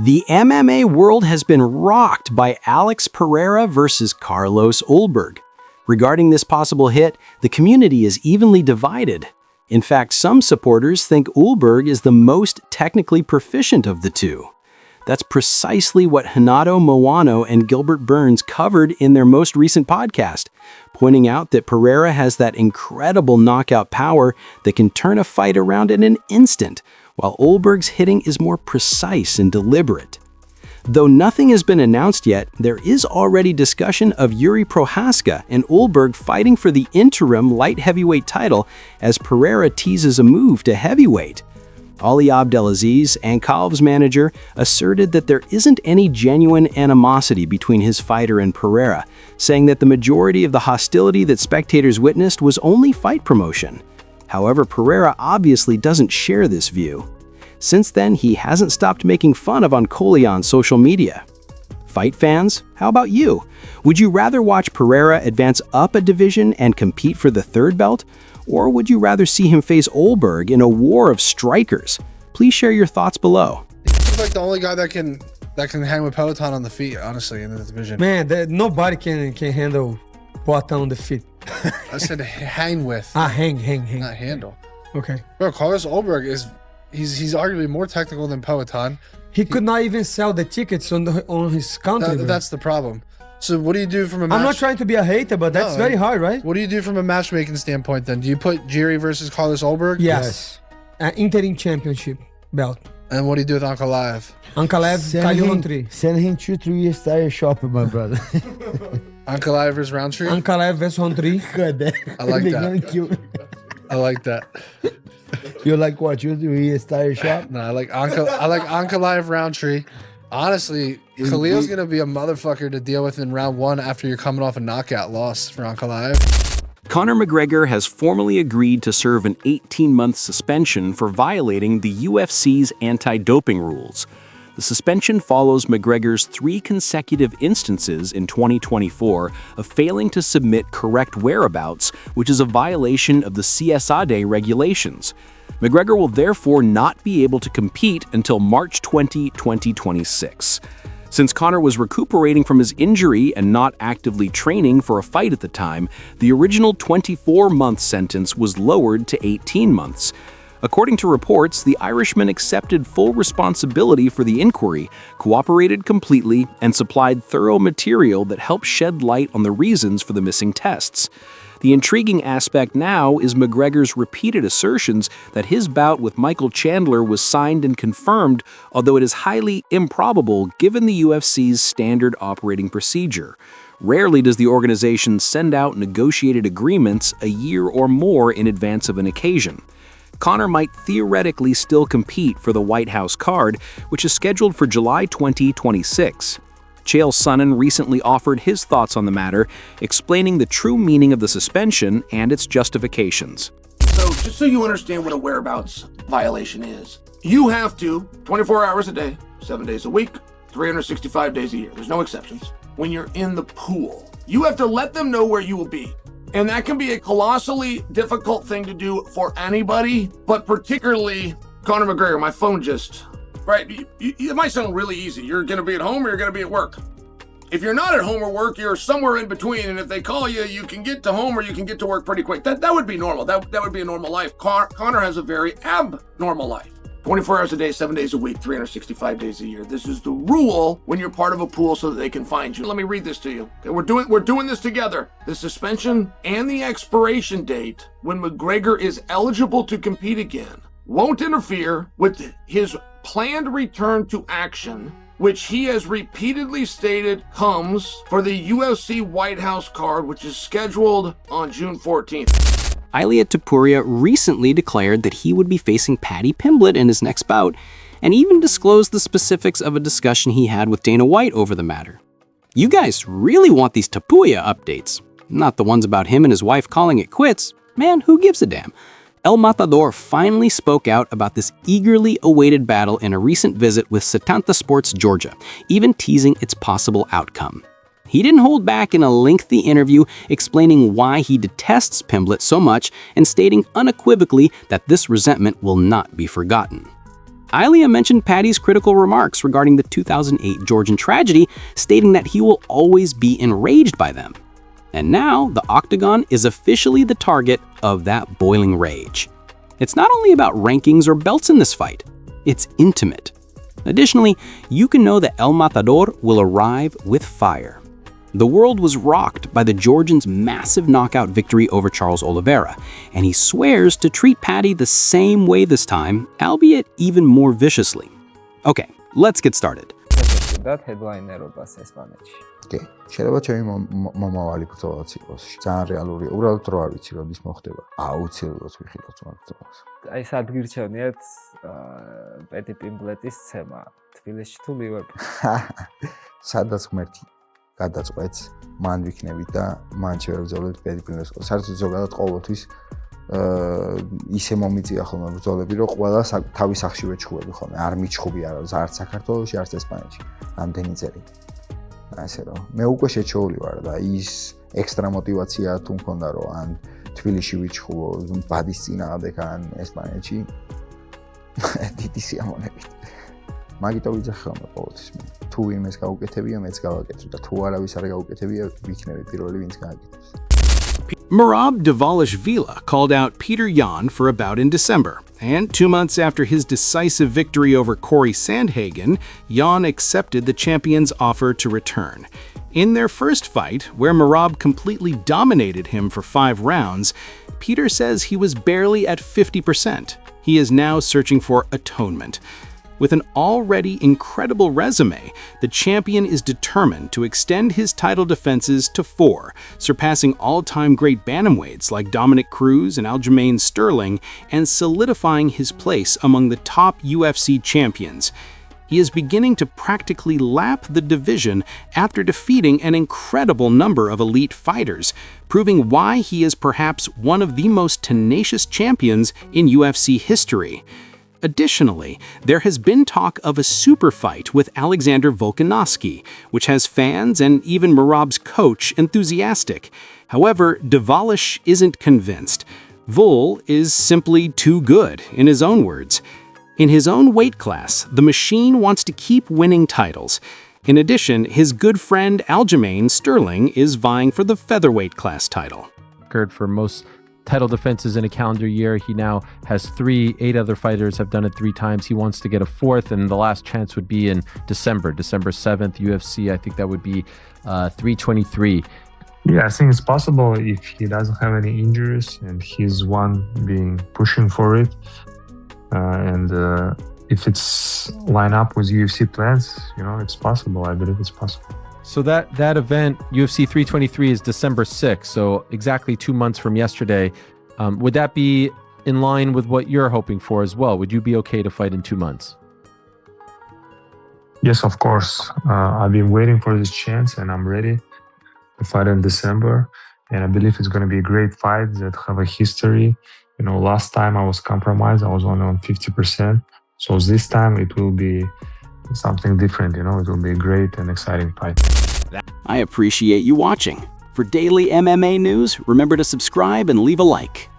The MMA world has been rocked by Alex Pereira versus Carlos Ulberg. Regarding this possible hit, the community is evenly divided. In fact, some supporters think Ulberg is the most technically proficient of the two. That's precisely what Renato Moano and Gilbert Burns covered in their most recent podcast, pointing out that Pereira has that incredible knockout power that can turn a fight around in an instant, while Ulberg's hitting is more precise and deliberate. Though nothing has been announced yet, there is already discussion of Yuri Prohaska and Ulberg fighting for the interim light heavyweight title as Pereira teases a move to heavyweight. Ali Abdelaziz, Ankalv's manager, asserted that there isn't any genuine animosity between his fighter and Pereira, saying that the majority of the hostility that spectators witnessed was only fight promotion. However, Pereira obviously doesn't share this view. Since then, he hasn't stopped making fun of Ankolia on social media. Fight fans, how about you? Would you rather watch Pereira advance up a division and compete for the third belt? Or would you rather see him face Ulberg in a war of strikers? Please share your thoughts below. He's like the only guy that can hang with Peloton on the feet, honestly, in the division. Man, nobody can handle Poatan on the feet. I said hang with. Hang. Not handle. Okay. Bro, Carlos Ulberg he's arguably more technical than Peloton. He could not even sell the tickets on his country. That's the problem. So what do you do from a match? I'm not trying to be a hater, but that's very hard, right? What do you do from a matchmaking standpoint then? Do you put Jiri versus Carlos Ulberg? Yes. Interim championship belt. And what do you do with Ankalaev? Ankalaev caiu no tri. Send him to 3 years tire shop, my brother. Ankalaev versus Roundtree? Ankalaev versus Roundtree. I like that. I like that. You like what? You do years tire shop? No, I like Ankalaev Roundtree. Honestly, Khalil's going to be a motherfucker to deal with in round one after you're coming off a knockout loss for Ankalaev. Conor McGregor has formally agreed to serve an 18-month suspension for violating the UFC's anti-doping rules. The suspension follows McGregor's 3 consecutive instances in 2024 of failing to submit correct whereabouts, which is a violation of the CSADE regulations. McGregor will therefore not be able to compete until March 20, 2026. Since Conor was recuperating from his injury and not actively training for a fight at the time, the original 24-month sentence was lowered to 18 months. According to reports, the Irishman accepted full responsibility for the inquiry, cooperated completely, and supplied thorough material that helped shed light on the reasons for the missing tests. The intriguing aspect now is McGregor's repeated assertions that his bout with Michael Chandler was signed and confirmed, although it is highly improbable given the UFC's standard operating procedure. Rarely does the organization send out negotiated agreements a year or more in advance of an occasion. Conor might theoretically still compete for the White House card, which is scheduled for July 2026. Chael Sonnen recently offered his thoughts on the matter, explaining the true meaning of the suspension and its justifications. So, just so you understand what a whereabouts violation is, you have to, 24 hours a day, 7 days a week, 365 days a year, there's no exceptions, when you're in the pool, you have to let them know where you will be. And that can be a colossally difficult thing to do for anybody, but particularly Conor McGregor. My phone just... Right, it might sound really easy. You're going to be at home or you're going to be at work. If you're not at home or work, you're somewhere in between. And if they call you, you can get to home or you can get to work pretty quick. That would be normal. That would be a normal life. Conor has a very abnormal life. 24 hours a day, 7 days a week, 365 days a year. This is the rule when you're part of a pool so that they can find you. Let me read this to you. Okay, we're doing this together. The suspension and the expiration date when McGregor is eligible to compete again won't interfere with his planned return to action, which he has repeatedly stated comes for the UFC White House card, which is scheduled on June 14th. Ilia Topuria recently declared that he would be facing Paddy Pimblett in his next bout, and even disclosed the specifics of a discussion he had with Dana White over the matter. You guys really want these Topuria updates, not the ones about him and his wife calling it quits. Man, who gives a damn? El Matador finally spoke out about this eagerly awaited battle in a recent visit with Setanta Sports Georgia, even teasing its possible outcome. He didn't hold back in a lengthy interview explaining why he detests Pimblett so much and stating unequivocally that this resentment will not be forgotten. Ilia mentioned Paddy's critical remarks regarding the 2008 Georgian tragedy, stating that he will always be enraged by them. And now, the Octagon is officially the target of that boiling rage. It's not only about rankings or belts in this fight, it's intimate. Additionally, you can know that El Matador will arrive with fire. The world was rocked by the Georgian's massive knockout victory over Charles Oliveira, and he swears to treat Paddy the same way this time, albeit even more viciously. Okay, let's get started. კი, შეიძლება ჩემი მომავალი ბრძოლაც იყოს. ძალიან რეალურია. უბრალოდ რო არ ვიცი როდის მოხდება. აუცილებლად ვიხილავთ მაგ ბრძოლას. აი სად გირჩევნიათ პედი პიმბლეტის ცემა თბილისში თუ ლივერპულში? სადაც ღმერთი გადაწყვეტს, მან ვიქნებით და მან შევებრძოლოთ პედი პიმბლეტს. საერთოდ ზოგადად ყოველთვის ისე მომიწია ხოლმე ბრძოლები, რომ ყველა თავის სახში ვეჩხუბები ხოლმე. არ მიჩხუბი არავის, არც საქართველოში, არც ესპანეთში. ამდენი წელი. ასე რომ მე უკვე შეჩეული ვარ და ის ექსტრა мотиваცია თუ მქონდა რომ ან თბილისში ვიჩხუბო ბადის წინააღმდეგ ან ესპანეთში დიდი სიამოვნებით მაგიტო ვიძახე ხოლმე ყოველთვის მე თუ ვინმეს გაუკეთებია მეც გავაკეთებ და თუ არავის არ გაუკეთებია ვიქნები პირველი ვინც გააკეთებს. Merab Dvalishvili called out Peter Yan for a bout in December, and 2 months after his decisive victory over Corey Sandhagen, Yan accepted the champion's offer to return. In their first fight, where Merab completely dominated him for 5 rounds, Peter says he was barely at 50%. He is now searching for atonement. With an already incredible resume, the champion is determined to extend his title defenses to 4, surpassing all-time great bantamweights like Dominic Cruz and Aljamain Sterling and solidifying his place among the top UFC champions. He is beginning to practically lap the division after defeating an incredible number of elite fighters, proving why he is perhaps one of the most tenacious champions in UFC history. Additionally, there has been talk of a super fight with Alexander Volkanovski, which has fans and even Merab's coach enthusiastic. However, Dvalish isn't convinced. Vol is simply too good, in his own words. In his own weight class, the machine wants to keep winning titles. In addition, his good friend Aljamain Sterling is vying for the featherweight class title. For most title defenses in a calendar year. He now has 3. 8 other fighters have done it 3 times. He wants to get a 4th, and the last chance would be in December 7th, UFC. I think that would be 323. Yeah, I think it's possible if he doesn't have any injuries and he's one being pushing for it. And if it's line up with UFC plans, it's possible. I believe it's possible. So that event, UFC 323, is December 6th, so exactly 2 months from yesterday. Would that be in line with what you're hoping for as well? Would you be okay to fight in 2 months? Yes, of course. I've been waiting for this chance, and I'm ready to fight in December. And I believe it's going to be a great fight that have a history. Last time I was compromised. I was only on 50%. So this time it will be something different, it will be a great and exciting fight. I appreciate you watching. For daily MMA news, remember to subscribe and leave a like.